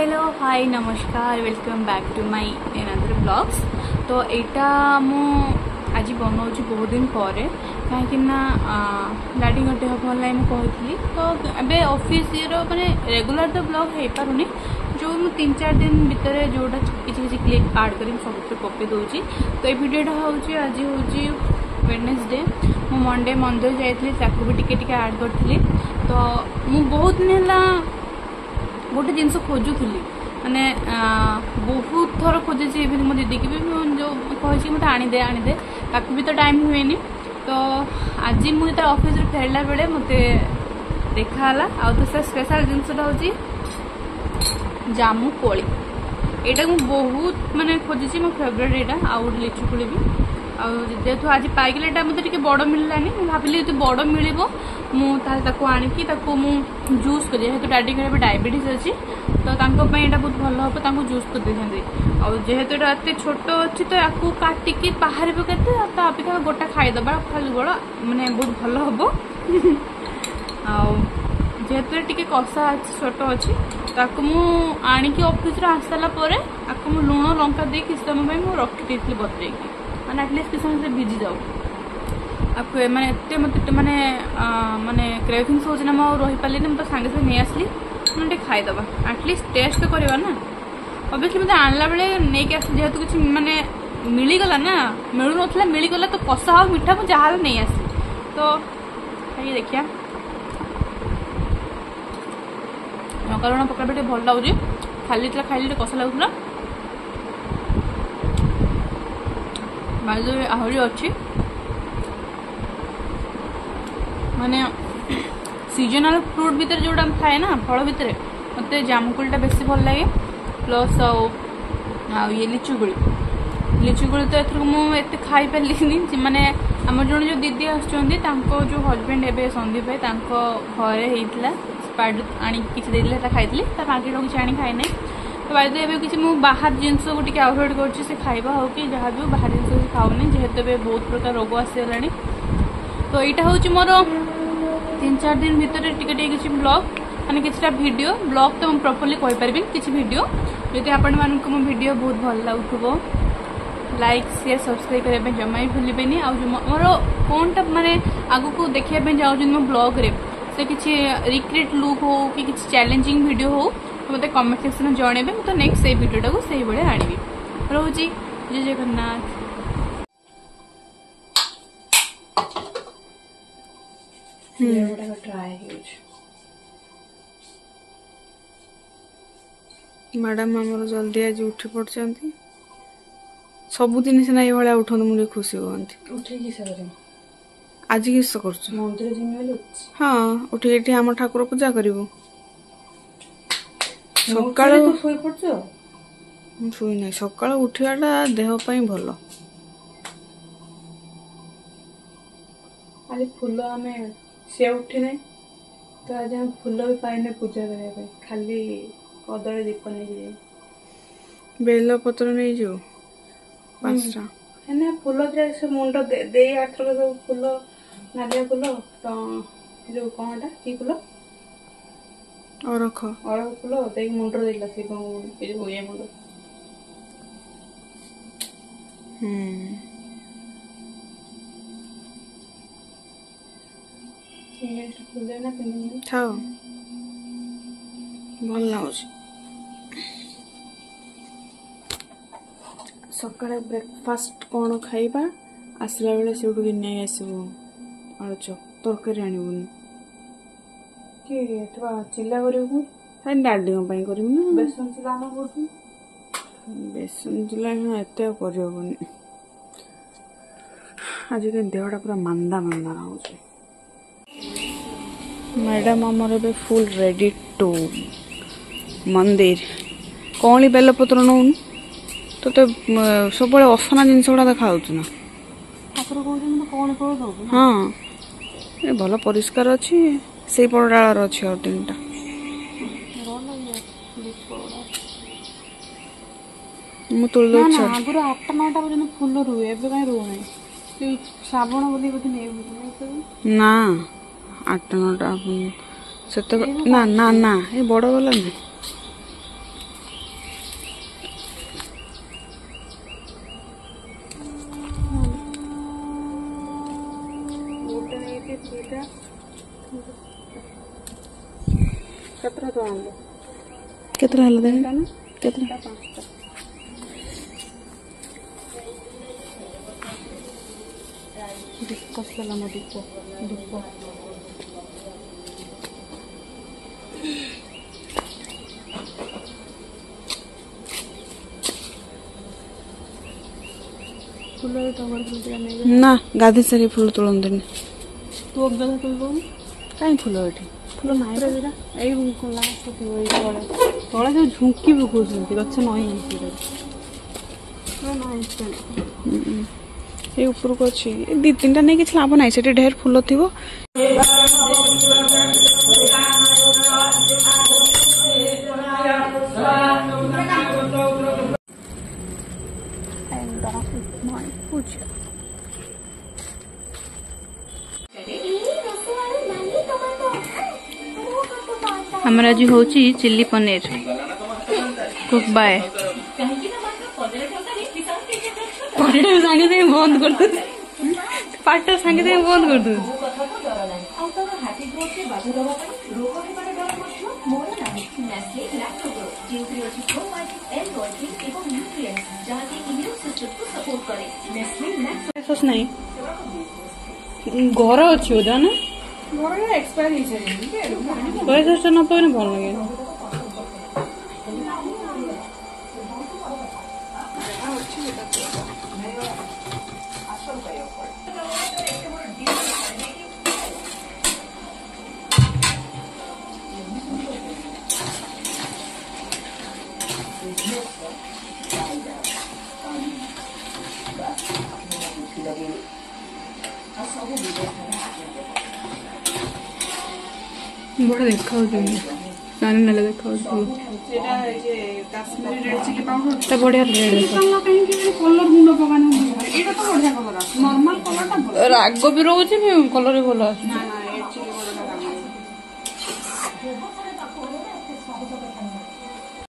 Hello hi नमस्कार welcome back to my another blogs. तो यहाँ मु आज बनाऊँ बहुत दिन पर कहीं डाडी देह भल ना मुझे तो ए ऑफिस माने रेगुलर तो ब्लॉग हो पारुनी जो मु 3-4 दिन भितर जोटा किसी क्लिप आड कर सब पकई दूसरी। तो ये वीडियोटा हूँ आज हूँ वेडनेसडे मु मंडे मंदिर जाइली भी टिके आड करी। तो मु बहुत दिन है गोटे जिनस खोजुली माने बहुत थर खोजी मो दीदी की भी जो कही मत आनीदे आनीदे ताकू भी तो टाइम हुए। तो आज मुझे ऑफिस फेरला बेले मत देखाला आ तो स्पेशल जिनसटा हूँ जामु कोली। यहाँ मुझे बहुत माने खोजी मो फेवरेट यहाँ आउ लिचु कोली भी जेहेतु आज पाइगले यहाँ मतलब बड़ मिललानी भाविली जो बड़ मिल मुझे जूस कर जेहेतु डाडी घर डायबिटीज अच्छी तो यहाँ बहुत भल हम जूस कर जेहेतु एत छोट अच्छी तो या काटिकी बाहर पकड़ते अपेक्षा गोटा खाईदबा खाली बड़ा माने बहुत भल हम जेहेतु टे कषा छोट अच्छी ताकू मुझे ऑफिस आस सारापर आपको लुण लंका दे कि समय रखी बतरेकी मैंने एटलिस्ट किसी समय से भिजी जाऊ आपको मैंने एत मत माने माने क्रेविंग्स हो रही पारे तो सागे सागे नहीं आसली मैंने खाईदबा एटलिस्ट टेस्ट तो करवा ना। ऑब्वियसली मतलब आणला बेले नहीं आस जेहेतु किसी माने मिलगला ना मिलू ना मिलगला तो कषा हो मीठा मुझे जहाँ नहीं आसली तो ये देखिए लंका लुण पकड़ा भल लगुच खाली खाइले कषा लगुला आहरी अच्छी माने सीजनल फ्रूट भितर जोड़ा थाए ना फल भितर मत जामुकोली बेसी भल लगे प्लस ये लिचुकोली तो एथर मुझे खाई पारे माने आम जो दीदी आसुँच जो हजबैंड एवं संदीप भाई घरे होता स्पाइड आनी किसी देते खाई बाकी किसी आनी खाई ना। तो बायद ए किसी मुझे बाहर जिनस को टे अवॉइड कर खाइबा हो कि जहाँ भी बाहर जिन खाऊनी जेहेतु बहुत प्रकार रोग आसगला। तो यहाँ हूँ मोर 3-4 दिन भितर टे किसी ब्लॉग माने किसी वीडियो ब्लॉग तो मुझे प्रॉपर्ली कहि पारबी किसी वीडियो जदि आपण मानक मो वीडियो बहुत भल लगुथबो लाइक शेयर सब्सक्राइब करने जमा ही भूलें। आ मोर कौन टा माने आगु को देखा जाऊँ मो ब्लॉग रे से किसी रिक्रिएट लुक हो कि किसी चैलेंजिंग वीडियो हो तो मत कमेंट सेक्शन में जनइबे तो नेक्स्ट से वीडियोटा को सही भाई आनी रोची। जय जगन्नाथ। मैडम आमर जल्दी आज उठी पड़ती सबुदिन सीना ये उठा मुझे खुशी कहती आज किस कर हाँ उठिक आम ठाकुर पूजा करू सका शुई ना सका उठाटा देहपाई भल आज फूल आम सी उठी ना तो आज हम फूल भी पाइने पूजा करने खाली कदली दीप नहीं बेल पत्र नहीं जो 5टा है फूल से मुंड दे आठर सब फूल नालिया फूल तो जो कौन कि फूल अरख फूल देख मुंड देला से ये मुंड थाओ भल लगुच सकाଳେ ब्रेकफास्ट कौन खाइबा आसला बेले से नहीं आसबू आलुचप तरकारी आनबुनि चिल्ला कर डाडी कर बेसन चिल्ला बेसन चिल्ला एत करहबनी आज देहटा पूरा मांदा मांदा हो। मैडम आमर ए फुल रेडी टू मंदिर कौन बेलपत्र नौ तो सब असना जिनस गुड़ा देखा ना हाँ ये भल परिष्कार अच्छी से पड़ डाल अच्छी और 3टा मु तुल दे आगुरी 8-9टा पर्यटन फूल रुए ए कहीं रुना श्रावण बोली बोधे ना 8-9टा से ना ना ना ये बड़ वाला नहीं केतरा हला देख केतरा 5टा कसला मो दीप ना गाधी सारी फूल तुलंदी तू अगदा तुल कहीं फूल ये फूल ना तले जो झुंकी पकाउं गच नई ये ऊपर को अच्छी 2-3टा नहीं कि लाभ ना से ढेर फूल थी हमारा आज हूँ चिल्ली पनीर कुक बाय सागे सागे बंद कर दू पार्ट सागे सागे बंद कर दू नहीं घर अच्छी बोधा ना पैसा न पाने भल लगे बड़ा देखा नानी ना देखा बढ़िया राग भी रोचे कलर भी भल